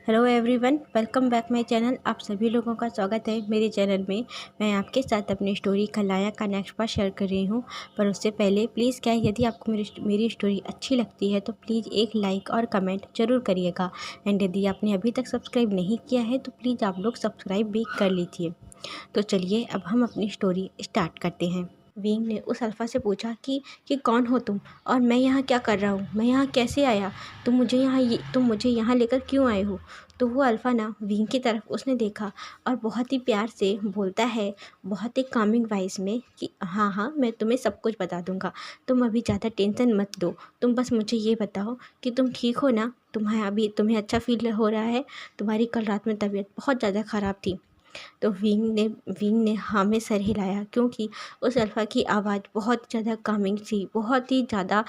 Hello everyone, welcome back my channel. आप सभी लोगों का स्वागत है मेरे चैनल में। मैं आपके साथ अपनी स्टोरी खलाया का नेक्स्ट पार्ट शेयर कर रही हूँ। पर उससे पहले प्लीज़ यदि आपको मेरी स्टोरी अच्छी लगती है तो प्लीज़ एक लाइक और कमेंट ज़रूर करिएगा। एंड यदि आपने अभी तक सब्सक्राइब नहीं किया है तो प्लीज़ आप लोग सब्सक्राइब भी कर लीजिए। तो चलिए अब हम अपनी स्टोरी स्टार्ट करते हैं। विंग ने उस अल्फ़ा से पूछा कि कौन हो तुम और मैं यहाँ क्या कर रहा हूँ, मैं यहाँ कैसे आया, तुम मुझे यहाँ लेकर क्यों आए हो। तो वो अल्फ़ा ना विंग की तरफ उसने देखा और बहुत ही प्यार से बोलता है, बहुत ही कामिंग वॉइस में कि हाँ हाँ मैं तुम्हें सब कुछ बता दूँगा, तुम अभी ज़्यादा टेंशन मत दो, तुम बस मुझे ये बताओ कि तुम ठीक हो ना, तुम्हें अच्छा फील हो रहा है। तुम्हारी कल रात में तबीयत बहुत ज़्यादा ख़राब थी। तो विंग ने हाँ में सर हिलाया, क्योंकि उस अल्फ़ा की आवाज़ बहुत ज़्यादा कामिंग थी, बहुत ही ज़्यादा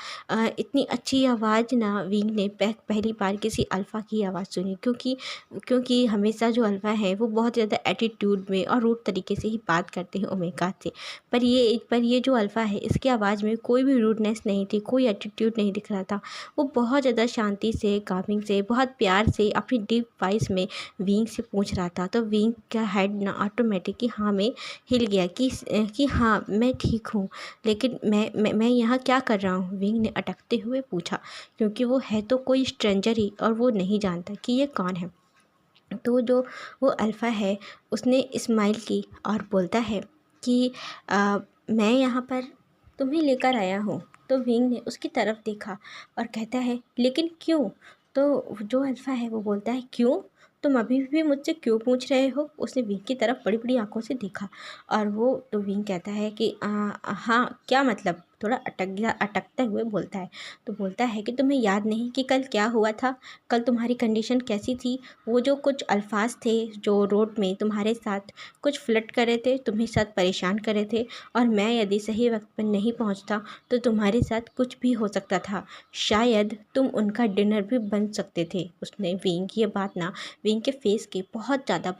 इतनी अच्छी आवाज़ ना विंग ने पहली बार किसी अल्फ़ा की आवाज़ सुनी। क्योंकि हमेशा जो अल्फ़ा है वो बहुत ज़्यादा एटीट्यूड में और रूड तरीके से ही बात करते हैं ओमेगा से। पर ये जो अल्फ़ा है इसकी आवाज़ में कोई भी रूडनेस नहीं थी, कोई एटीट्यूड नहीं दिख रहा था। वो बहुत ज़्यादा शांति से, कामिंग से, बहुत प्यार से अपनी डीप वॉइस में विंग से पूछ रहा था। तो विंग का हेड ना ऑटोमेटिक ही हाँ में हिल गया कि हाँ मैं ठीक हूँ, लेकिन मैं यहाँ क्या कर रहा हूँ, विंग ने अटकते हुए पूछा। क्योंकि वो है तो कोई स्ट्रेंजर ही और वो नहीं जानता कि ये कौन है। तो जो वो अल्फ़ा है उसने स्माइल की और बोलता है कि मैं यहाँ पर तुम्हें लेकर आया हूँ। तो विंग ने उसकी तरफ देखा और कहता है लेकिन क्यों। तो जो अल्फ़ा है वो बोलता है क्यों, तुम अभी भी मुझसे क्यों पूछ रहे हो। उसने विंग की तरफ बड़ी बड़ी आंखों से देखा और वो तो विंग कहता है कि हाँ क्या मतलब, थोड़ा अटकते हुए बोलता है। तो बोलता है कि तुम्हें याद नहीं कि कल क्या हुआ था, कल तुम्हारी कंडीशन कैसी थी। वो जो कुछ अल्फाज थे जो रोड में तुम्हारे साथ कुछ फ्लर्ट कर रहे थे, तुम्हें साथ परेशान कर रहे थे, और मैं यदि सही वक्त पर नहीं पहुंचता तो तुम्हारे साथ कुछ भी हो सकता था, शायद तुम उनका डिनर भी बन सकते थे। उसने विंग ये बात ना विंग के फेस के बहुत ज़्यादा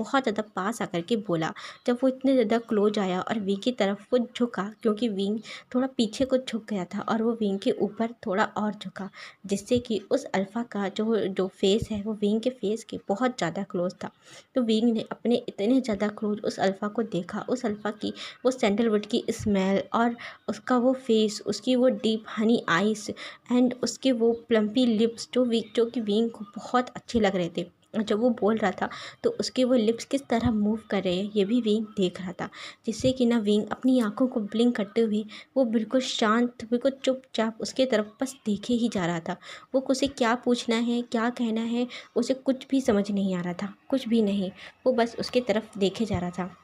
पास आकर के बोला। जब वो इतने ज़्यादा क्लोज आया और विंग की तरफ वो झुका, क्योंकि विंग थोड़ा पीछे को झुक गया था और वो विंग के ऊपर थोड़ा और झुका, जिससे कि उस अल्फ़ा का जो फेस है वो विंग के फेस के बहुत ज़्यादा क्लोज था। तो विंग ने अपने इतने ज़्यादा क्लोज उस अल्फ़ा को देखा, उस अल्फ़ा की वो सैंडलवुड की स्मेल और उसका वो फेस, उसकी वो डीप हनी आइस एंड उसके वो प्लम्पी लिप्स जो कि विंग को बहुत अच्छे लग रहे थे। और जब वो बोल रहा था तो उसके वो लिप्स किस तरह मूव कर रहे हैं ये भी विंग देख रहा था, जिससे कि ना विंग अपनी आंखों को ब्लिंक करते हुए वो बिल्कुल शांत, बिल्कुल चुपचाप उसके तरफ बस देखे ही जा रहा था। वो उसे क्या पूछना है, क्या कहना है, उसे कुछ भी समझ नहीं आ रहा था, कुछ भी नहीं। वो बस उसके तरफ देखे जा रहा था।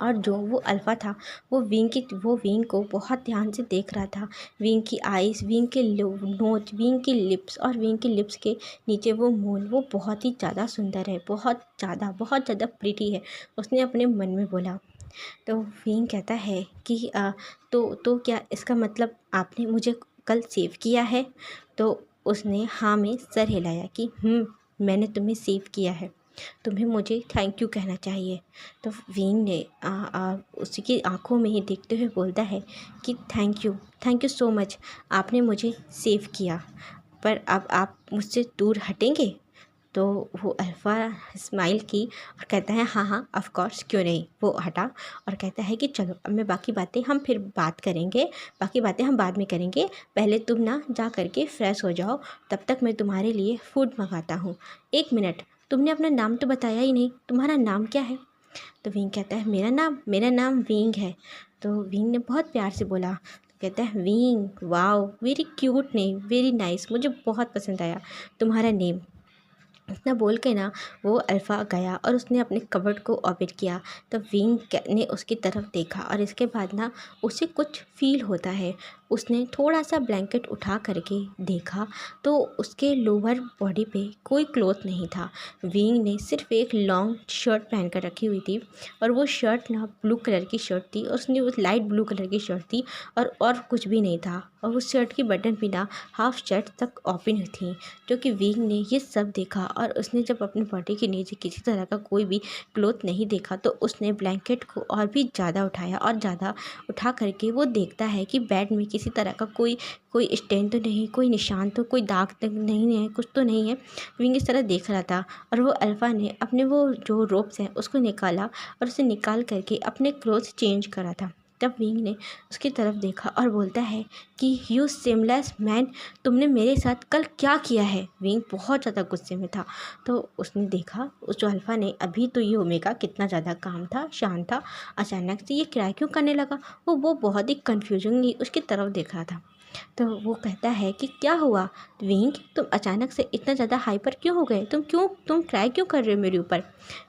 और जो वो अल्फ़ा था वो विंग को बहुत ध्यान से देख रहा था। विंग की आइज़, विंग के नोच, विंग की लिप्स और विंग के लिप्स के नीचे वो मून, वो बहुत ही ज़्यादा सुंदर है, बहुत ज़्यादा प्रिटी है। उसने अपने मन में बोला। तो विंग कहता है कि तो क्या इसका मतलब आपने मुझे कल सेव किया है। तो उसने हाँ में सर हिलाया कि मैंने तुम्हें सेव किया है, तुम्हें मुझे थैंक यू कहना चाहिए। तो विंग ने उसकी आंखों में ही देखते हुए बोलता है कि थैंक यू सो मच, आपने मुझे सेव किया, पर अब आप मुझसे दूर हटेंगे। तो वो अल्फ़ा स्माइल की और कहता है हाँ हाँ ऑफ कोर्स, क्यों नहीं। वो हटा और कहता है कि चलो अब मैं बाकी बातें हम फिर बात करेंगे, बाकी बातें हम बाद में करेंगे, पहले तुम ना जा करके फ्रेश हो जाओ, तब तक मैं तुम्हारे लिए फ़ूड मंगाता हूँ। एक मिनट, तुमने अपना नाम तो बताया ही नहीं, तुम्हारा नाम क्या है। तो विंग कहता है मेरा नाम विंग है। तो विंग ने बहुत प्यार से बोला। कहता है wing, wow very cute name, very nice, मुझे बहुत पसंद आया तुम्हारा नेम। इतना बोल के ना वो अल्फ़ा गया और उसने अपने कबर्ड को ओपन किया। तो विंग ने उसकी तरफ देखा और इसके बाद ना उसे कुछ फील होता है। उसने थोड़ा सा ब्लैंकेट उठा करके देखा तो उसके लोअर बॉडी पे कोई क्लॉथ नहीं था। विंग ने सिर्फ एक लॉन्ग शर्ट पहन कर रखी हुई थी और वो शर्ट ना ब्लू कलर की शर्ट थी और उसने वो लाइट ब्लू कलर की शर्ट थी और कुछ भी नहीं था। और उस शर्ट की बटन भी ना हाफ शर्ट तक ओपन थी। जो कि विंग ने ये सब देखा और उसने जब अपनी बॉडी के नीचे किसी तरह का कोई भी क्लोथ नहीं देखा तो उसने ब्लैंकेट को और भी ज़्यादा उठाया और ज़्यादा उठा करके वो देखता है कि बेड में किसी तरह का कोई कोई स्टेन तो नहीं, कोई निशान तो, कोई दाग तो नहीं है, कुछ तो नहीं है। विंग इस तरह देख रहा था और वो अल्फ़ा ने अपने वो जो रोप्स हैं उसको निकाला और उसे निकाल करके अपने क्लोथ्स चेंज करा था। तब विंग ने उसकी तरफ देखा और बोलता है कि यू सेमलेस मैन, तुमने मेरे साथ कल क्या किया है। विंग बहुत ज़्यादा गुस्से में था। तो उसने देखा उस जो अल्फ़ा ने अभी तो ये ओमेगा कितना ज़्यादा काम था, शांत था, अचानक से ये क्राई क्यों करने लगा। वो बहुत ही कन्फ्यूजिंगली उसकी तरफ देख रहा था। तो वो कहता है कि क्या हुआ विंग, तुम अचानक से इतना ज़्यादा हाइपर क्यों हो गए, तुम क्राई क्यों कर रहे हो मेरे ऊपर।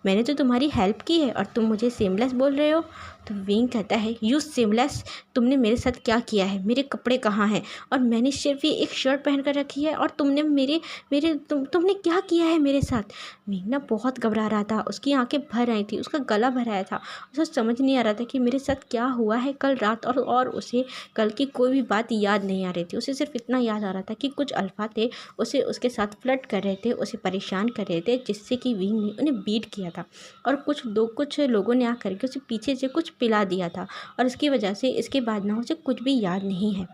मैंने तो तुम्हारी हेल्प की है और तुम मुझे सेमलेस बोल रहे हो। तो विंग कहता है यू सेमलेस, तुमने मेरे साथ क्या किया है, मेरे कपड़े कहाँ हैं, और मैंने सिर्फ ये एक शर्ट पहन कर रखी है और तुमने मेरे मेरे तुमने क्या किया है मेरे साथ। विंग ना बहुत घबरा रहा था, उसकी आंखें भर आई थी, उसका गला भर आया था, उसे समझ नहीं आ रहा था कि मेरे साथ क्या हुआ है कल रात। और उसे कल की कोई भी बात याद नहीं आ रही थी। उसे सिर्फ इतना याद आ रहा था कि कुछ अल्फ़ा थे उसे उसके साथ फ्लर्ट कर रहे थे, उसे परेशान कर रहे थे, जिससे कि विंग ने उन्हें बीट किया था और कुछ लोगों ने आकर के उसे पीछे से कुछ पिला दिया था और इसकी वजह से इसके बाद ना उसे कुछ भी याद नहीं है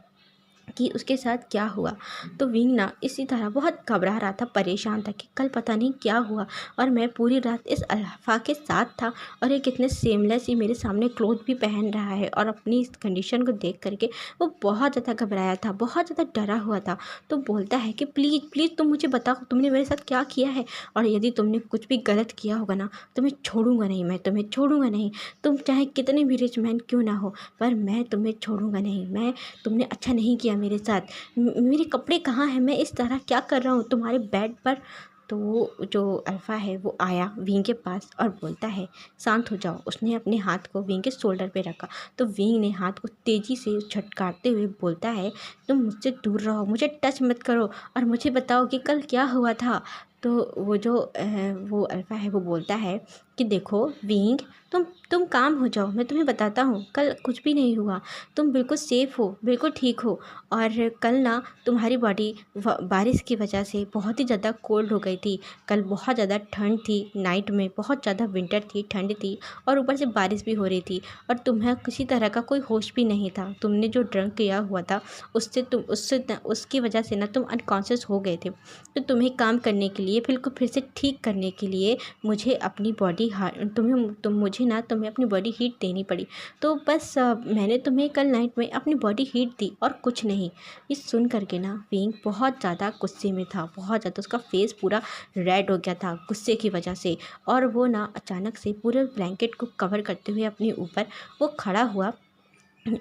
कि उसके साथ क्या हुआ। तो विंग ना इसी तरह बहुत घबरा रहा था, परेशान था कि कल पता नहीं क्या हुआ और मैं पूरी रात इस अल्फ़ा के साथ था और ये कितने सेमलेस ही मेरे सामने क्लोथ भी पहन रहा है। और अपनी इस कंडीशन को देख करके वो बहुत ज़्यादा घबराया था, बहुत ज़्यादा डरा हुआ था। तो बोलता है कि प्लीज़ प्लीज़ तुम मुझे बताओ तुमने मेरे साथ क्या किया है, और यदि तुमने कुछ भी गलत किया होगा ना तो मैं छोड़ूंगा नहीं, मैं तुम्हें छोड़ूंगा नहीं। तुम चाहे कितने भी रिच मैन क्यों ना हो, पर मैं तुम्हें छोड़ूंगा नहीं। तुमने अच्छा नहीं किया मेरे साथ। मेरे कपड़े कहाँ हैं, मैं इस तरह क्या कर रहा हूँ तुम्हारे बेड पर। तो वो जो अल्फ़ा है वो आया विंग के पास और बोलता है शांत हो जाओ। उसने अपने हाथ को विंग के शोल्डर पे रखा तो विंग ने हाथ को तेज़ी से झटकारते हुए बोलता है तुम मुझसे दूर रहो, मुझे टच मत करो और मुझे बताओ कि कल क्या हुआ था। तो वो अल्फ़ा है वो बोलता है कि देखो विंग, तुम काम हो जाओ, मैं तुम्हें बताता हूँ कल कुछ भी नहीं हुआ, तुम बिल्कुल सेफ़ हो, बिल्कुल ठीक हो। और कल ना तुम्हारी बॉडी बारिश की वजह से बहुत ही ज़्यादा कोल्ड हो गई थी। कल बहुत ज़्यादा ठंड थी, नाइट में बहुत ज़्यादा विंटर थी, ठंड थी और ऊपर से बारिश भी हो रही थी और तुम्हें किसी तरह का कोई होश भी नहीं था। तुमने जो ड्रंक किया हुआ था उसकी वजह से ना तुम अनकॉन्शियस हो गए थे। तो तुम्हें काम करने के लिए फिर से ठीक करने के लिए मुझे अपनी बॉडी तुम्हें अपनी बॉडी हीट देनी पड़ी। तो बस मैंने तुम्हें कल नाइट में अपनी बॉडी हीट दी और कुछ नहीं। ये सुन करके ना विंग बहुत ज़्यादा गुस्से में था, बहुत ज़्यादा उसका फेस पूरा रेड हो गया था गुस्से की वजह से। और वो ना अचानक से पूरे ब्लैंकेट को कवर करते हुए अपने ऊपर वो खड़ा हुआ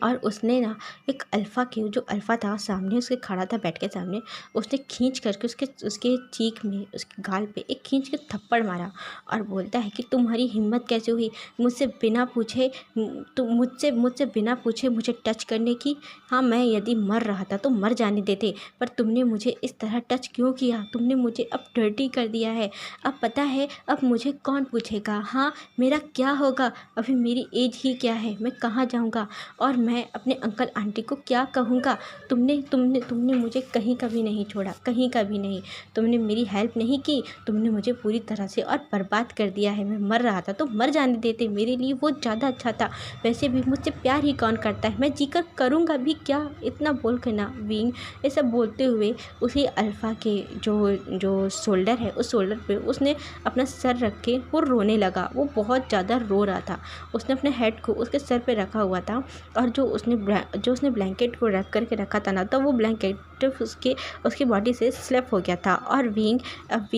और उसने ना एक अल्फ़ा के जो अल्फ़ा था सामने उसके खड़ा था बेड के सामने, उसने खींच करके उसके चीख में उसके गाल पे एक खींच के थप्पड़ मारा और बोलता है कि तुम्हारी हिम्मत कैसे हुई मुझसे बिना पूछे तुम मुझसे बिना पूछे मुझे टच करने की। हाँ, मैं यदि मर रहा था तो मर जाने देते, पर तुमने मुझे इस तरह टच क्यों किया, तुमने मुझे अब डर्टी कर दिया है। अब पता है अब मुझे कौन पूछेगा, हाँ मेरा क्या होगा, अभी मेरी एज ही क्या है, मैं कहाँ जाऊँगा और मैं अपने अंकल आंटी को क्या कहूँगा। तुमने तुमने तुमने मुझे कहीं का भी नहीं छोड़ा, कहीं का भी नहीं। तुमने मेरी हेल्प नहीं की, तुमने मुझे पूरी तरह से और बर्बाद कर दिया है। मैं मर रहा था तो मर जाने देते, मेरे लिए वो ज़्यादा अच्छा था। वैसे भी मुझसे प्यार ही कौन करता है, मैं जीकर करूँगा भी क्या। इतना बोल कर ना विंग ये सब बोलते हुए उसी अल्फ़ा के जो शोल्डर है उस शोल्डर पे उसने अपना सर रख के वो रोने लगा। वो बहुत ज़्यादा रो रहा था। उसने अपने हेड को उसके सर पे रखा हुआ था और जो उसने ब्लैंकेट को रख करके रखा था ना, तो वो ब्लैंकेट उसकी बॉडी से स्लिप हो गया था। और विंग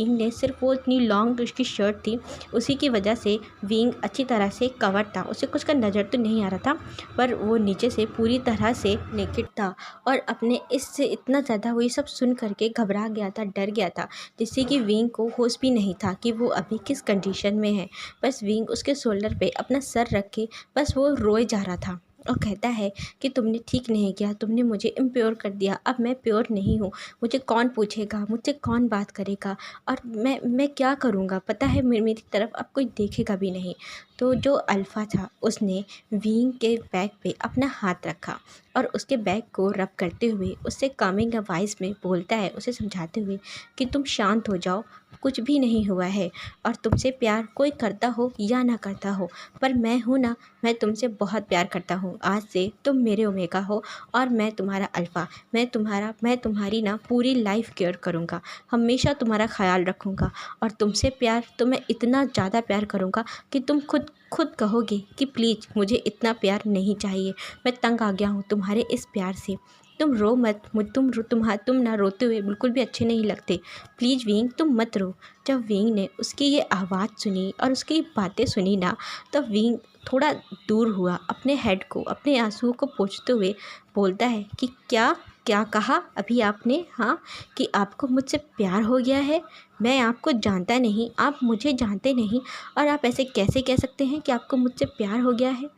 ने सिर्फ वो इतनी लॉन्ग उसकी शर्ट थी, उसी की वजह से विंग अच्छी तरह से कवर था, उसे कुछ का नज़र तो नहीं आ रहा था, पर वो नीचे से पूरी तरह से नेकेड था। और अपने इससे इतना ज़्यादा वो ये सब सुन करके घबरा गया था, डर गया था, जिससे कि विंग को होश भी नहीं था कि वो अभी किस कंडीशन में है। बस विंग उसके शोल्डर पे अपना सर रख के बस वो रोए जा रहा था और कहता है कि तुमने ठीक नहीं किया, तुमने मुझे इम्प्योर कर दिया, अब मैं प्योर नहीं हूँ, मुझे कौन पूछेगा, मुझसे कौन बात करेगा और मैं क्या करूँगा। पता है मेरी तरफ अब कोई देखेगा भी नहीं। तो जो अल्फ़ा था उसने विंग के बैग पे अपना हाथ रखा और उसके बैग को रब करते हुए उससे कामिंग वॉइस में बोलता है, उसे समझाते हुए कि तुम शांत हो जाओ, कुछ भी नहीं हुआ है और तुमसे प्यार कोई करता हो या ना करता हो, पर मैं हूँ ना, मैं तुमसे बहुत प्यार करता हूँ। आज से तुम मेरे ओमेगा हो और मैं तुम्हारा अल्फ़ा। मैं तुम्हारी ना पूरी लाइफ केयर करूँगा, हमेशा तुम्हारा ख्याल रखूँगा और तुमसे प्यार तो मैं इतना ज़्यादा प्यार करूँगा कि तुम खुद खुद कहोगे कि प्लीज़ मुझे इतना प्यार नहीं चाहिए, मैं तंग आ गया हूँ तुम्हारे इस प्यार से। तुम रो मत, तुम ना रोते हुए बिल्कुल भी अच्छे नहीं लगते। प्लीज़ विंग तुम मत रो। जब विंग ने उसकी ये आवाज़ सुनी और उसकी बातें सुनी ना, तब विंग थोड़ा दूर हुआ, अपने हेड को, अपने आंसुओं को पोंछते हुए बोलता है कि क्या क्या कहा अभी आपने? हाँ, कि आपको मुझसे प्यार हो गया है? मैं आपको जानता नहीं, आप मुझे जानते नहीं और आप ऐसे कैसे कह सकते हैं कि आपको मुझसे प्यार हो गया है?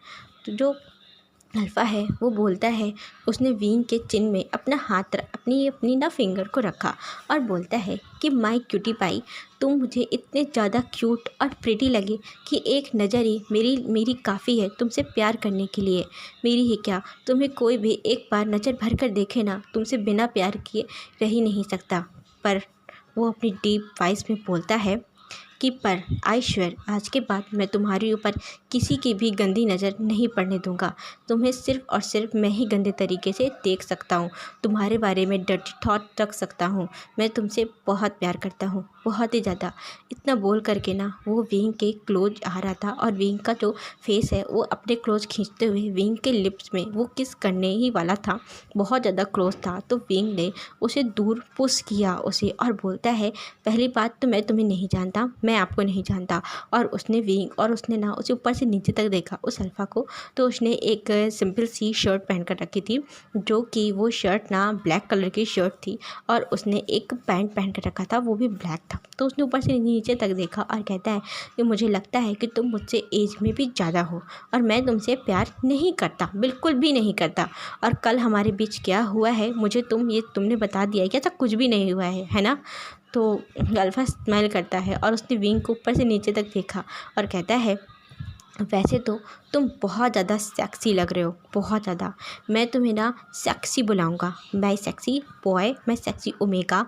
तो जो अल्फ़ा है वो बोलता है, उसने विंग के चिन में अपना हाथ अपनी अपनी ना फिंगर को रखा और बोलता है कि माय क्यूटी पाई, तुम मुझे इतने ज़्यादा क्यूट और प्रिटी लगे कि एक नज़र ही मेरी काफ़ी है तुमसे प्यार करने के लिए। मेरी ही क्या, तुम्हें कोई भी एक बार नज़र भर कर देखे ना, तुमसे बिना प्यार किए रह ही नहीं सकता। पर वो अपनी डीप वॉइस में बोलता है कि पर आइश्वर, आज के बाद मैं तुम्हारे ऊपर किसी की भी गंदी नज़र नहीं पड़ने दूंगा। तुम्हें सिर्फ़ और सिर्फ मैं ही गंदे तरीके से देख सकता हूँ, तुम्हारे बारे में डर्टी थॉट रख सकता हूँ। मैं तुमसे बहुत प्यार करता हूँ, बहुत ही ज़्यादा। इतना बोल करके ना वो विंग के क्लोज आ रहा था और विंग का जो फेस है वो अपने क्लोज खींचते हुए विंग के लिप्स में वो किस करने ही वाला था, बहुत ज़्यादा क्लोज था। तो विंग ने उसे दूर पुश किया उसे और बोलता है, पहली बात तो मैं तुम्हें नहीं जानता, मैं आपको नहीं जानता। और उसने ना उसे ऊपर से नीचे तक देखा उस अल्फ़ा को, तो उसने एक सिंपल सी शर्ट पहन कर रखी थी, जो कि वो शर्ट ना ब्लैक कलर की शर्ट थी और उसने एक पैंट पहन कर रखा था, वो भी ब्लैक था। तो उसने ऊपर से नीचे तक देखा और कहता है कि मुझे लगता है कि तुम मुझसे एज में भी ज़्यादा हो और मैं तुमसे प्यार नहीं करता, बिल्कुल भी नहीं करता। और कल हमारे बीच क्या हुआ है मुझे तुमने बता दिया है कि ऐसा कुछ भी नहीं हुआ है ना? तो अल्फ़ा स्माइल करता है और उसने विंग को ऊपर से नीचे तक देखा और कहता है, वैसे तो तुम बहुत ज़्यादा सेक्सी लग रहे हो, बहुत ज़्यादा। मैं तुम्हें ना सेक्सी बुलाऊंगा, मैं सेक्सी बॉय, मैं सेक्सी ओमेगा।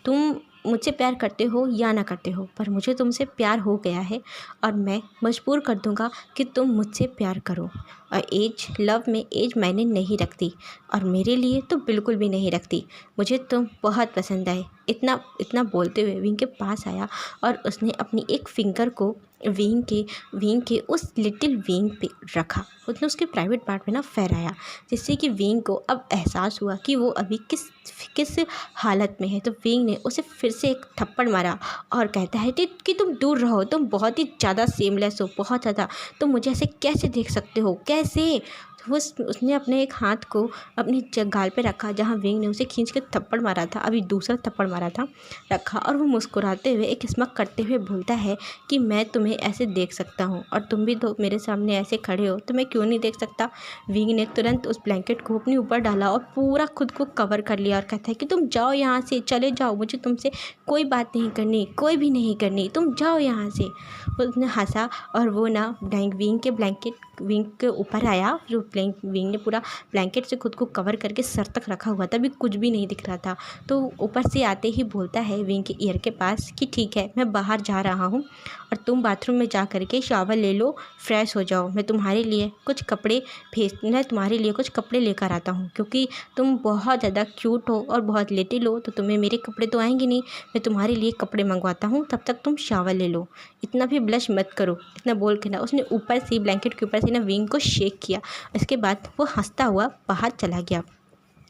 तुम मुझसे प्यार करते हो या ना करते हो, पर मुझे तुमसे प्यार हो गया है और मैं मजबूर कर दूंगा कि तुम मुझसे प्यार करो। और एज, लव में एज मायने नहीं रखती और मेरे लिए तो बिल्कुल भी नहीं रखती। मुझे तुम बहुत पसंद आए। इतना इतना बोलते हुए विंग के पास आया और उसने अपनी एक फिंगर को विंग के उस लिटिल विंग पे रखा। उसने उसके प्राइवेट पार्ट में ना फहराया, जिससे कि विंग को अब एहसास हुआ कि वो अभी किस हालत में है। तो विंग ने उसे फिर से एक थप्पड़ मारा और कहता है कि तुम दूर रहो, तुम बहुत ही ज़्यादा सेमलेस हो, बहुत ज़्यादा। तुम मुझे ऐसे कैसे देख सकते हो, कैसे? तो उसने अपने एक हाथ को अपनी गाल पे रखा जहाँ विंग ने उसे खींच के थप्पड़ मारा था, अभी दूसरा थप्पड़ मारा था, रखा। और वो मुस्कुराते हुए एक स्मक करते हुए बोलता है कि मैं तुम्हें ऐसे देख सकता हूँ और तुम भी तो मेरे सामने ऐसे खड़े हो, तो मैं क्यों नहीं देख सकता? विंग ने तुरंत उस ब्लैंकेट को अपने ऊपर डाला और पूरा खुद को कवर कर लिया और कहता है कि तुम जाओ यहाँ से, चले जाओ, मुझे तुमसे कोई बात नहीं करनी, कोई भी नहीं करनी, तुम जाओ यहाँ से। उसने हंसा और वो ना विंग के ऊपर आया, जो विंग ने पूरा ब्लैंकेट से खुद को कवर करके सर तक रखा हुआ था, अभी कुछ भी नहीं दिख रहा था। तो ऊपर से आते ही बोलता है विंग के ईयर के पास कि ठीक है, मैं बाहर जा रहा हूँ और तुम बाथरूम में जा करके शावर ले लो, फ्रेश हो जाओ। मैं तुम्हारे लिए कुछ कपड़े लेकर आता हूँ, क्योंकि तुम बहुत ज़्यादा क्यूट हो और बहुत लिटिल हो, तो तुम्हें मेरे कपड़े तो आएंगे नहीं। मैं तुम्हारे लिए कपड़े मंगवाता हूँ, तब तक तुम शावर ले लो, इतना भी ब्लश मत करो। इतना बोल के ना उसने ऊपर से ब्लैंकेट के ऊपर से ना विंग को शेक किया। इसके बाद वो हंसता हुआ बाहर चला गया।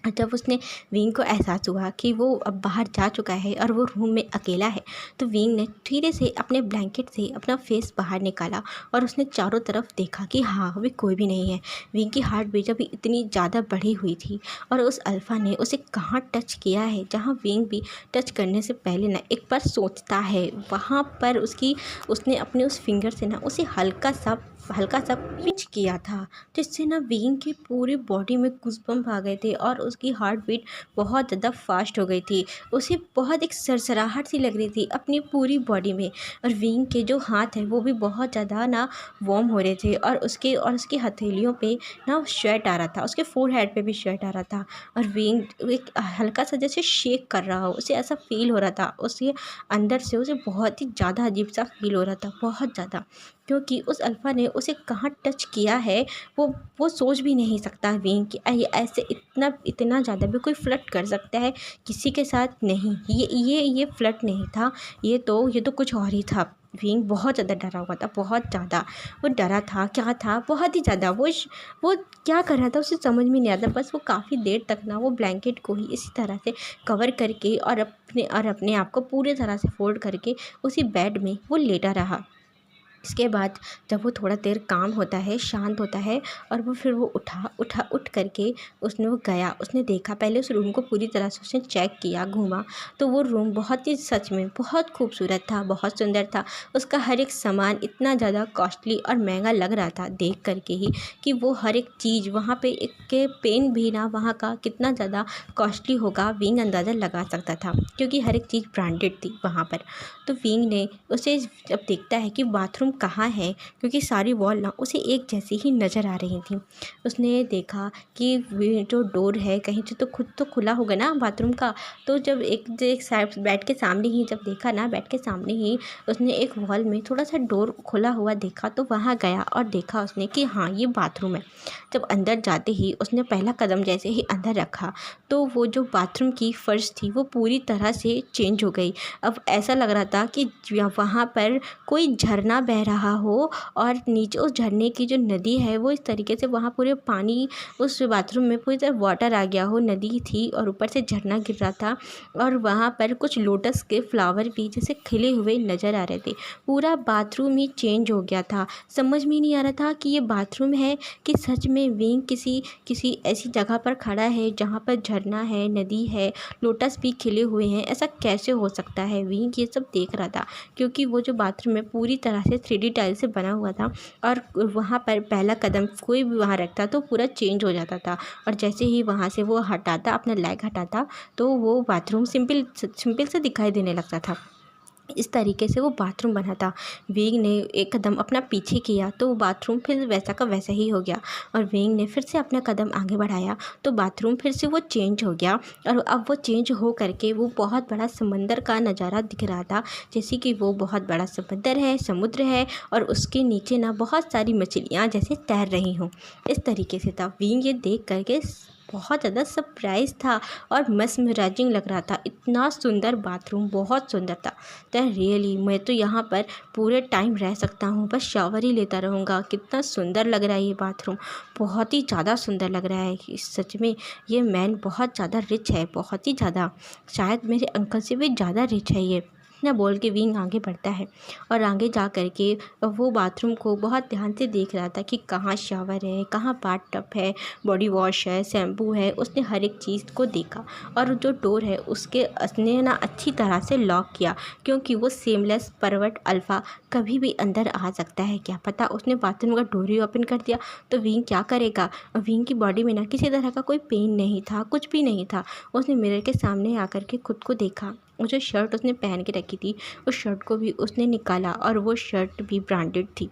जब उसने विंग को एहसास हुआ कि वो अब बाहर जा चुका है और वो रूम में अकेला है, तो विंग ने धीरे से अपने ब्लैंकेट से अपना फेस बाहर निकाला और उसने चारों तरफ देखा कि हाँ, अभी कोई भी नहीं है। विंग की हार्ट बीट अभी इतनी ज़्यादा बढ़ी हुई थी और उस अल्फ़ा ने उसे कहाँ टच किया है, जहाँ विंग भी टच करने से पहले ना एक बार सोचता है, वहाँ पर उसने अपने उस फिंगर से ना उसे हल्का सा पिंच किया था, जिससे ना विंग की पूरी बॉडी में गूज़बम्प आ गए थे और उसकी हार्ट बीट बहुत ज़्यादा फास्ट हो गई थी। उसे बहुत एक सरसराहट सी लग रही थी अपनी पूरी बॉडी में। और विंग के जो हाथ हैं वो भी बहुत ज़्यादा ना वार्म हो रहे थे, और उसकी हथेलियों पे ना स्वेट आ रहा था, उसके फोरहेड पे भी स्वेट आ रहा था। और विंग एक हल्का सा जैसे शेक कर रहा हो, उसे ऐसा फील हो रहा था, उसके अंदर से उसे बहुत ही ज़्यादा अजीब सा फील हो रहा था, बहुत ज़्यादा। क्योंकि उस अल्फ़ा ने उसे कहाँ टच किया है वो वो सोच भी नहीं सकता विंग कि ऐसे इतना ज़्यादा भी कोई फ्लर्ट कर सकता है किसी के साथ। नहीं, ये फ्लर्ट नहीं था, ये तो कुछ और ही था। विंग बहुत ज़्यादा डरा हुआ था, बहुत ज़्यादा। वो डरा था, क्या था, बहुत ही ज़्यादा। वो क्या कर रहा था उसे समझ में नहीं आता। बस वो काफ़ी देर तक ना वो ब्लैंकेट को ही इसी तरह से कवर करके और अपने आप को पूरी तरह से फोल्ड करके उसी बेड में वो लेटा रहा। इसके बाद जब वो थोड़ा देर काम होता है, शांत होता है, और फिर वो उठ करके वो गया। उसने देखा, पहले उस रूम को पूरी तरह से उसने चेक किया, घूमा, तो वो रूम बहुत ही सच में बहुत खूबसूरत था, बहुत सुंदर था। उसका हर एक सामान इतना ज़्यादा कॉस्टली और महंगा लग रहा था देख करके ही, कि वो हर एक चीज़ वहाँ पे एक के पेन भी ना वहाँ का कितना ज़्यादा कॉस्टली होगा विंग अंदाज़ा लगा सकता था, क्योंकि हर एक चीज़ ब्रांडेड थी वहाँ पर। तो विंग ने उसे जब देखता है कि बाथरूम कहाँ है, क्योंकि सारी वॉल ना उसे एक जैसी ही नज़र आ रही थी। उसने देखा कि जो डोर है कहीं से तो खुद तो खुला होगा ना बाथरूम का। तो जब एक साइड बेड के सामने ही जब देखा ना, बेड के सामने ही उसने एक वॉल में थोड़ा सा डोर खुला हुआ देखा, तो वहाँ गया और देखा उसने कि हाँ, ये बाथरूम है। जब अंदर जाते ही उसने पहला कदम जैसे ही अंदर रखा, तो वो जो बाथरूम की फ़र्श थी वो पूरी तरह से चेंज हो गई। अब ऐसा लग रहा था कि वहाँ पर कोई झरना बह रहा हो, और नीचे उस झरने की जो नदी है वो इस तरीके से वहाँ पूरे पानी, उस बाथरूम में पूरी तरह वाटर आ गया हो, नदी थी और ऊपर से झरना गिर रहा था। और वहाँ पर कुछ लोटस के फ्लावर भी जैसे खिले हुए नज़र आ रहे थे। पूरा बाथरूम ही चेंज हो गया था। समझ में नहीं आ रहा था कि ये बाथरूम है कि सच में विंग किसी ऐसी जगह पर खड़ा है जहाँ पर झरना है, नदी है, लोटस भी खिले हुए हैं। ऐसा कैसे हो सकता है? विंग ये सब देख रहा था, क्योंकि वो जो बाथरूम है पूरी तरह से 3D टाइल से बना हुआ था, और वहाँ पर पहला कदम कोई भी वहाँ रखता तो पूरा चेंज हो जाता था। और जैसे ही वहाँ से वो हटाता, अपना लेग हटाता, तो वो बाथरूम सिंपल सा दिखाई देने लगता था। इस तरीके से वो बाथरूम बना था। विंग ने एक कदम अपना पीछे किया तो वो बाथरूम फिर वैसा का वैसा ही हो गया, और विंग ने फिर से अपना कदम आगे बढ़ाया तो बाथरूम फिर से वो चेंज हो गया। और अब वो चेंज हो करके वो बहुत बड़ा समंदर का नज़ारा दिख रहा था, जैसे कि वो बहुत बड़ा समंदर है, समुद्र है, और उसके नीचे ना बहुत सारी मछलियाँ जैसे तैर रही हों। इस तरीके से था। विंग ये देख करके बहुत ज़्यादा सरप्राइज था और मस्मराइजिंग लग रहा था। इतना सुंदर बाथरूम, बहुत सुंदर था। तो रियली मैं तो यहाँ पर पूरे टाइम रह सकता हूँ, बस शावर ही लेता रहूँगा। कितना सुंदर लग रहा है ये बाथरूम, बहुत ही ज़्यादा सुंदर लग रहा है। सच में ये मैन बहुत ज़्यादा रिच है, बहुत ही ज़्यादा, शायद मेरे अंकल से भी ज़्यादा रिच है ये। ना बोल के विंग आगे बढ़ता है, और आगे जा कर के वो बाथरूम को बहुत ध्यान से देख रहा था कि कहाँ शावर है, कहाँ बाथ टब है, बॉडी वॉश है, शैम्पू है। उसने हर एक चीज़ को देखा, और जो डोर है उसने ना अच्छी तरह से लॉक किया, क्योंकि वो सेमलेस परवर्ट अल्फ़ा कभी भी अंदर आ सकता है, क्या पता। उसने बाथरूम का डोर ही ओपन कर दिया तो विंग क्या करेगा। विंग की बॉडी में ना किसी तरह का कोई पेन नहीं था, कुछ भी नहीं था। उसने मिरर के सामने आकर के खुद को देखा। वो जो शर्ट उसने पहन के रखी थी उस शर्ट को भी उसने निकाला, और वो शर्ट भी ब्रांडेड थी।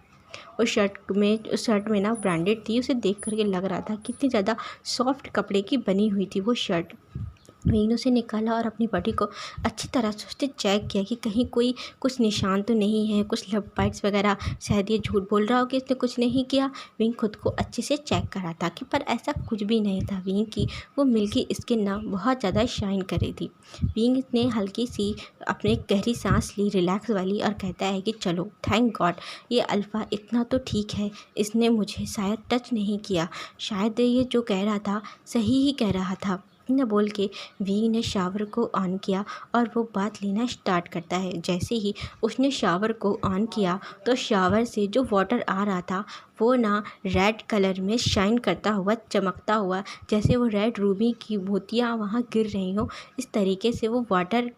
उस शर्ट में ना ब्रांडेड थी। उसे देख करके लग रहा था कितनी ज़्यादा सॉफ्ट कपड़े की बनी हुई थी वो शर्ट। विंग ने उसे निकाला और अपनी बॉडी को अच्छी तरह से उसने चेक किया कि कहीं कोई कुछ निशान तो नहीं है, कुछ लव बाइट्स वगैरह। शायद ये झूठ बोल रहा हो कि इसने कुछ नहीं किया। विंग खुद को अच्छे से चेक कर रहा था कि पर ऐसा कुछ भी नहीं था। विंग की वो मिल्की स्किन ना बहुत ज़्यादा शाइन कर रही थी। विंग ने हल्की सी अपने गहरी सांस ली, रिलैक्स वाली, और कहता है कि चलो थैंक गॉड, ये अल्फ़ा इतना तो ठीक है, इसने मुझे शायद टच नहीं किया। शायद ये जो कह रहा था सही ही कह रहा था। न बोल के विंग ने शावर को ऑन किया और वो बात लेना स्टार्ट करता है। जैसे ही उसने शावर को ऑन किया तो शावर से जो वाटर आ रहा था वो ना रेड कलर में शाइन करता हुआ, चमकता हुआ, जैसे वो रेड रूबी की मोतियाँ वहाँ गिर रही हों, इस तरीके से वो वाटर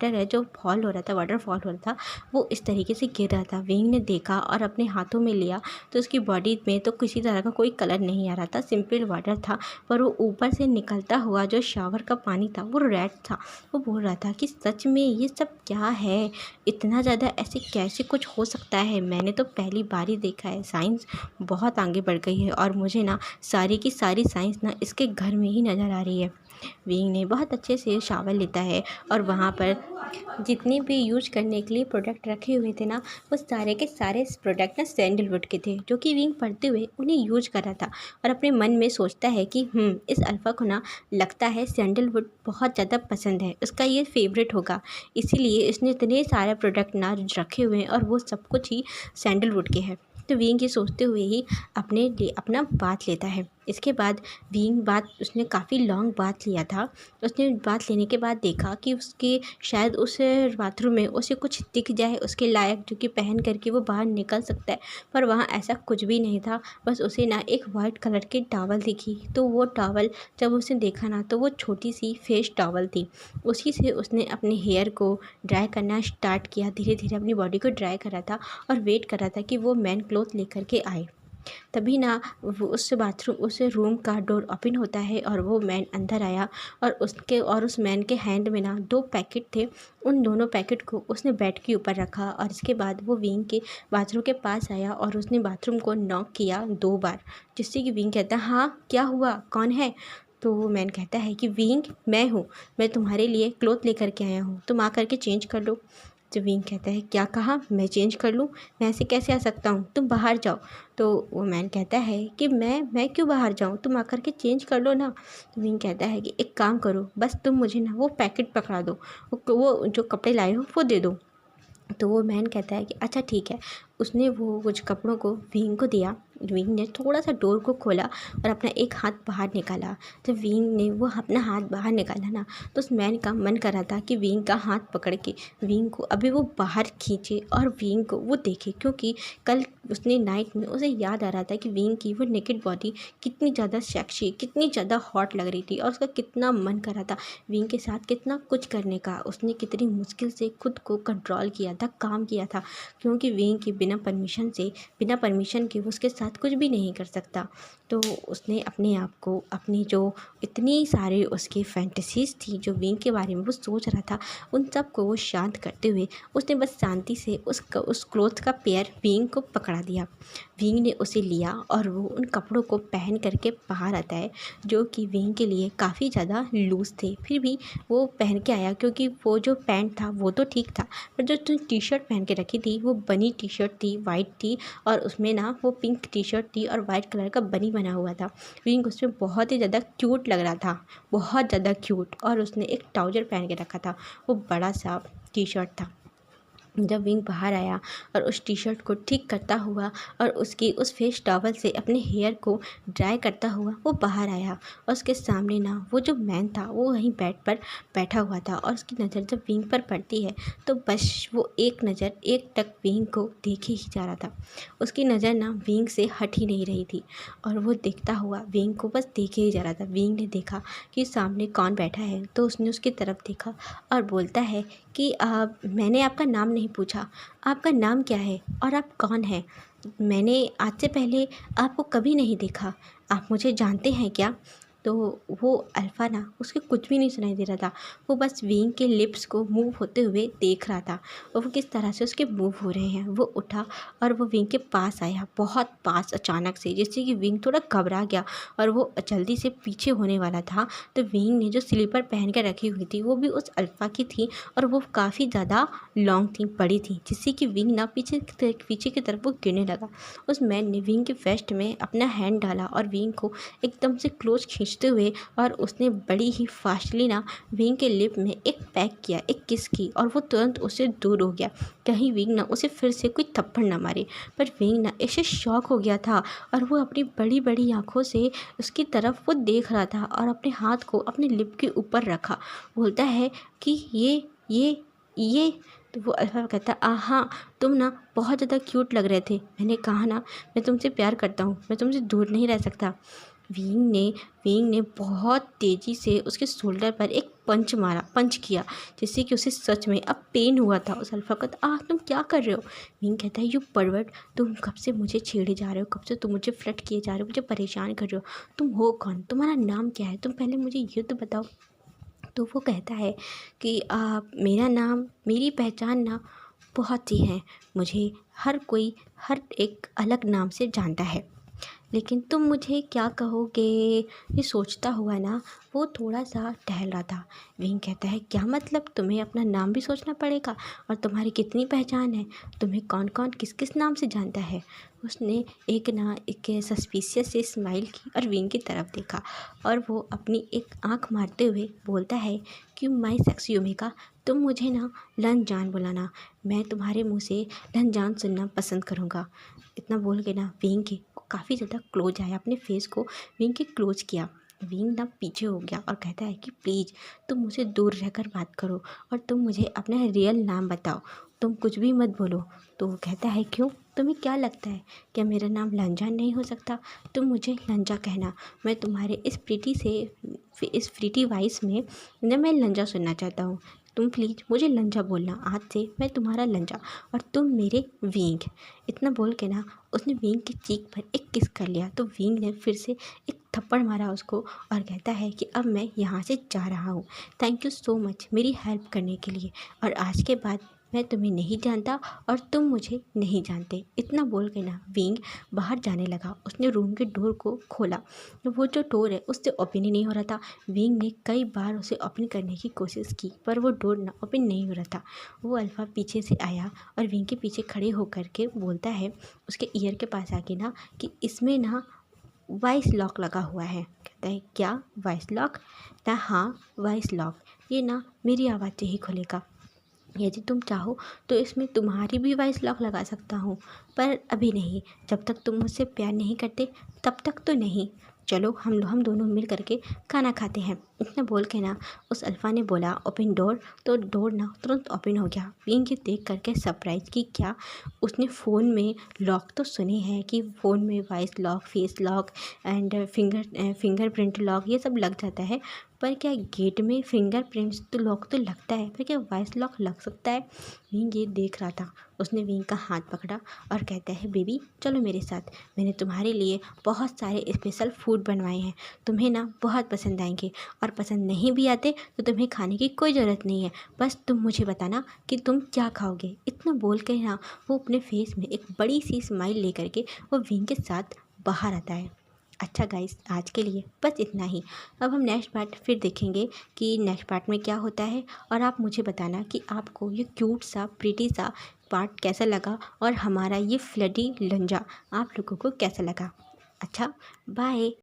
है जो फॉल हो रहा था, वाटरफॉल हो रहा था, वो इस तरीके से गिर रहा था। विंग ने देखा और अपने हाथों में लिया तो उसकी बॉडी में तो किसी तरह का कोई कलर नहीं आ रहा था, सिंपल वाटर था, पर वो ऊपर से निकलता हुआ जो शावर का पानी था वो रेड था। वो बोल रहा था कि सच में ये सब क्या है, इतना ज़्यादा ऐसे कैसे कुछ हो सकता है, मैंने तो पहली बार ही देखा है। साइंस बहुत आगे बढ़ गई है और मुझे ना सारी की सारी साइंस ना इसके घर में ही नज़र आ रही है। विंग ने बहुत अच्छे से शावर लेता है और वहाँ पर जितने भी यूज करने के लिए प्रोडक्ट रखे हुए थे ना, वो सारे के सारे प्रोडक्ट ना सैंडलवुड के थे, जो कि विंग पढ़ते हुए उन्हें यूज कर रहा था और अपने मन में सोचता है कि इस अल्फ़ा को ना लगता है सैंडलवुड बहुत ज़्यादा पसंद है, उसका ये फेवरेट होगा, इसीलिए इसने इतने सारे प्रोडक्ट ना रखे हुए हैं और वो सब कुछ ही सैंडलवुड के हैं। तो विंग ये सोचते हुए ही अपने लिए अपना बात लेता है। इसके बाद विंग बात उसने काफ़ी लॉन्ग बात लिया था। उसने बात लेने के बाद देखा कि उसके शायद उस बाथरूम में उसे कुछ दिख जाए उसके लायक, जो कि पहन करके वो बाहर निकल सकता है, पर वहाँ ऐसा कुछ भी नहीं था। बस उसे ना एक वाइट कलर की टॉवल दिखी, तो वो टॉवल जब उसने देखा ना तो वो छोटी सी फेस टॉवल थी। उसी से उसने अपने हेयर को ड्राई करना स्टार्ट किया, धीरे धीरे अपनी बॉडी को ड्राई कर रहा था और वेट कर रहा था कि वो मैन क्लॉथ लेकर के आए। तभी ना वो उस रूम का डोर ओपन होता है और वो मैन अंदर आया और उस मैन के हैंड में ना 2 पैकेट थे। उन दोनों पैकेट को उसने बेड के ऊपर रखा और इसके बाद वो विंग के बाथरूम के पास आया और उसने बाथरूम को नॉक किया 2 बार, जिससे कि विंग कहता है, हाँ क्या हुआ, कौन है? तो वो मैन कहता है कि विंग मैं हूँ, मैं तुम्हारे लिए क्लॉथ लेकर के आया हूँ, तुम आ करके चेंज कर लो। तो विंग कहता है, क्या कहा, मैं चेंज कर लूँ, मैं ऐसे कैसे आ सकता हूँ, तुम बाहर जाओ। तो वो मैन कहता है कि मैं क्यों बाहर जाऊँ, तुम आकर के चेंज कर लो ना। तो विंग कहता है कि एक काम करो, बस तुम मुझे ना वो पैकेट पकड़ा दो, वो जो कपड़े लाए हो वो दे दो। तो वो मैन कहता है कि अच्छा ठीक है। उसने वो कुछ कपड़ों को विंग को दिया। विंग ने थोड़ा सा डोर को खोला और अपना एक हाथ बाहर निकाला। जब विंग ने वो अपना हाथ बाहर निकाला ना, तो उस मैन का मन कर रहा था कि विंग का हाथ पकड़ के विंग को अभी वो बाहर खींचे और विंग को वो देखे, क्योंकि कल उसने नाइट में उसे याद आ रहा था कि विंग की वो नेकेड बॉडी कितनी ज़्यादा सेक्सी, कितनी ज़्यादा हॉट लग रही थी और उसका कितना मन कर रहा था विंग के साथ कितना कुछ करने का। उसने कितनी मुश्किल से खुद को कंट्रोल किया था, काम किया था, क्योंकि विंग की बिना परमिशन के वो उसके साथ कुछ भी नहीं कर सकता। तो उसने अपने आप को, अपनी जो इतनी सारी उसकी फैंटेसीज थी जो विंग के बारे में वो सोच रहा था, उन सब को वो शांत करते हुए उसने बस शांति से उस क्लॉथ का पेयर विंग को पकड़ा दिया। विंग ने उसे लिया और वो उन कपड़ों को पहन करके बाहर आता है, जो कि विंग के लिए काफ़ी ज़्यादा लूज़ थे, फिर भी वो पहन के आया, क्योंकि वो जो पैंट था वो तो ठीक था, पर जो उसने टी शर्ट पहन के रखी थी वो बनी टी शर्ट थी, वाइट थी, और उसमें ना वो पिंक टी शर्ट थी और वाइट कलर का बनी बना हुआ था। विंग उसमें बहुत ही ज़्यादा क्यूट लग रहा था, बहुत ज़्यादा क्यूट, और उसने एक ट्राउज़र पहन के रखा था, वो बड़ा सा टी शर्ट था। जब विंग बाहर आया और उस टी शर्ट को ठीक करता हुआ और उसकी उस फेस टॉवल से अपने हेयर को ड्राई करता हुआ वो बाहर आया, और उसके सामने ना वो जो मैन था वो वहीं बेड पर बैठा हुआ था, और उसकी नज़र जब विंग पर पड़ती है तो बस वो एक नज़र एक टक विंग को देखे ही जा रहा था। उसकी नज़र ना विंग से हट ही नहीं रही थी और वो देखता हुआ विंग को बस देखे ही जा रहा था। विंग ने देखा कि सामने कौन बैठा है, तो उसने उसकी तरफ देखा और बोलता है कि मैंने आपका नाम नहीं पूछा, आपका नाम क्या है और आप कौन हैं? मैंने आज से पहले आपको कभी नहीं देखा, आप मुझे जानते हैं क्या? तो वो अल्फ़ा ना उसके कुछ भी नहीं सुनाई दे रहा था, वो बस विंग के लिप्स को मूव होते हुए देख रहा था और वो किस तरह से उसके मूव हो रहे हैं। वो उठा और वो विंग के पास आया, बहुत पास अचानक से, जिससे कि विंग थोड़ा घबरा गया और वो जल्दी से पीछे होने वाला था। तो विंग ने जो स्लीपर पहन कर रखी हुई थी वो भी उस अल्फ़ा की थी और वो काफ़ी ज़्यादा लॉन्ग थी, बड़ी थी, जिससे कि विंग ना पीछे की तरफ वो गिरने लगा। उस मैन ने विंग के वेस्ट में अपना हैंड डाला और विंग को एकदम से क्लोज खींचते हुए, और उसने बड़ी ही फास्टली ना विंग के लिप में एक पैक किया, एक किस की, और वो तुरंत उससे दूर हो गया, कहीं विंग ना उसे फिर से कोई थप्पड़ ना मारे। पर विंग ना ऐसे शॉक हो गया था और वो अपनी बड़ी बड़ी आँखों से उसकी तरफ वो देख रहा था और अपने हाथ को अपने लिप के ऊपर रखा। बोलता है कि ये तो वो अल्फ़ा कहता है हाँ, तुम ना बहुत ज़्यादा क्यूट लग रहे थे। मैंने कहा ना मैं तुमसे प्यार करता हूँ, मैं तुमसे दूर नहीं रह सकता। विंग ने बहुत तेज़ी से उसके शोल्डर पर एक पंच किया, जिससे कि उसे सच में अब पेन हुआ था। उस अल्फ़ा को तुम क्या कर रहे हो? विंग कहता है यू परवर्ट, तुम कब से मुझे छेड़े जा रहे हो, कब से तुम मुझे फ्लर्ट किए जा रहे हो, मुझे परेशान कर रहे हो। तुम हो कौन? तुम्हारा नाम क्या है? तुम पहले मुझे ये तो बताओ। तो वो कहता है कि मेरा नाम, मेरी पहचान ना बहुत सी है। मुझे हर कोई हर एक अलग नाम से जानता है, लेकिन तुम मुझे क्या कहोगे? ये सोचता हुआ ना वो थोड़ा सा टहल रहा था। विंग कहता है क्या मतलब, तुम्हें अपना नाम भी सोचना पड़ेगा? और तुम्हारी कितनी पहचान है? तुम्हें कौन कौन किस किस नाम से जानता है? उसने एक सस्पिशियस से स्माइल की और विंग की तरफ देखा, और वो अपनी एक आंख मारते हुए बोलता है कि माई सेक्सी ओमेगा, तुम मुझे ना लंजान बुलाना, मैं तुम्हारे मुंह से लंजान सुनना पसंद करूँगा। इतना बोल के ना विंग के काफ़ी ज़्यादा क्लोज आया, अपने फेस को विंग के क्लोज किया। विंग ना पीछे हो गया और कहता है कि प्लीज़ तुम मुझसे दूर रहकर बात करो और तुम मुझे अपना रियल नाम बताओ, तुम कुछ भी मत बोलो। तो वो कहता है क्यों, तुम्हें क्या लगता है क्या मेरा नाम लंजान नहीं हो सकता? तुम मुझे लंजा कहना, मैं तुम्हारे इस प्रीटी वॉइस में ना मैं लंजा सुनना चाहता हूँ। तुम प्लीज़ मुझे लंजा बोलना, आज से मैं तुम्हारा लंजा और तुम मेरे विंग। इतना बोल के ना उसने विंग की चीख पर एक किस कर लिया। तो विंग ने फिर से एक थप्पड़ मारा उसको और कहता है कि अब मैं यहाँ से जा रहा हूँ, थैंक यू सो मच मेरी हेल्प करने के लिए, और आज के बाद मैं तुम्हें नहीं जानता और तुम मुझे नहीं जानते। इतना बोल के ना विंग बाहर जाने लगा। उसने रूम के डोर को खोला, तो वो जो डोर है उससे ओपन ही नहीं हो रहा था। विंग ने कई बार उसे ओपन करने की कोशिश की, पर वो डोर ना ओपन नहीं हो रहा था। वो अल्फ़ा पीछे से आया और विंग के पीछे खड़े होकर के बोलता है उसके ईयर के पास आके ना कि इसमें ना वॉइस लॉक लगा हुआ है। कहता है क्या वॉइस लॉक? कहता है हाँ वॉइस लॉक, ये ना मेरी आवाज़ से ही खुलेगा। यदि तुम चाहो तो इसमें तुम्हारी भी वॉइस लॉक लगा सकता हूँ, पर अभी नहीं, जब तक तुम मुझसे प्यार नहीं करते तब तक तो नहीं। चलो हम दोनों मिल करके खाना खाते हैं। इतना बोल के ना उस अल्फ़ा ने बोला ओपन डोर, तो डोर ना तुरंत ओपन हो गया। विंग ये देख करके सरप्राइज कि क्या उसने फ़ोन में लॉक तो सुने हैं कि फ़ोन में voice lock, face lock and fingerprint lock ये सब लग जाता है, पर क्या गेट में फिंगरप्रिंट्स तो लॉक तो लगता है, पर क्या वॉइस लॉक लग सकता है? विंग ये देख रहा था। उसने विंग का हाथ पकड़ा और कहता है बेबी चलो मेरे साथ, मैंने तुम्हारे लिए बहुत सारे स्पेशल फूड बनवाए हैं, तुम्हें ना बहुत पसंद आएंगे, और पसंद नहीं भी आते तो तुम्हें खाने की कोई ज़रूरत नहीं है, बस तुम मुझे बताना कि तुम क्या खाओगे। इतना बोल कर ना वो अपने फेस में एक बड़ी सी स्माइल लेकर के वो विंग के साथ बाहर आता है। अच्छा गाइस, आज के लिए बस इतना ही। अब हम नेक्स्ट पार्ट फिर देखेंगे कि नेक्स्ट पार्ट में क्या होता है, और आप मुझे बताना कि आपको ये क्यूट सा प्रीटी सा पार्ट कैसा लगा, और हमारा ये फ्लडी लंजा आप लोगों को कैसा लगा। अच्छा, बाय।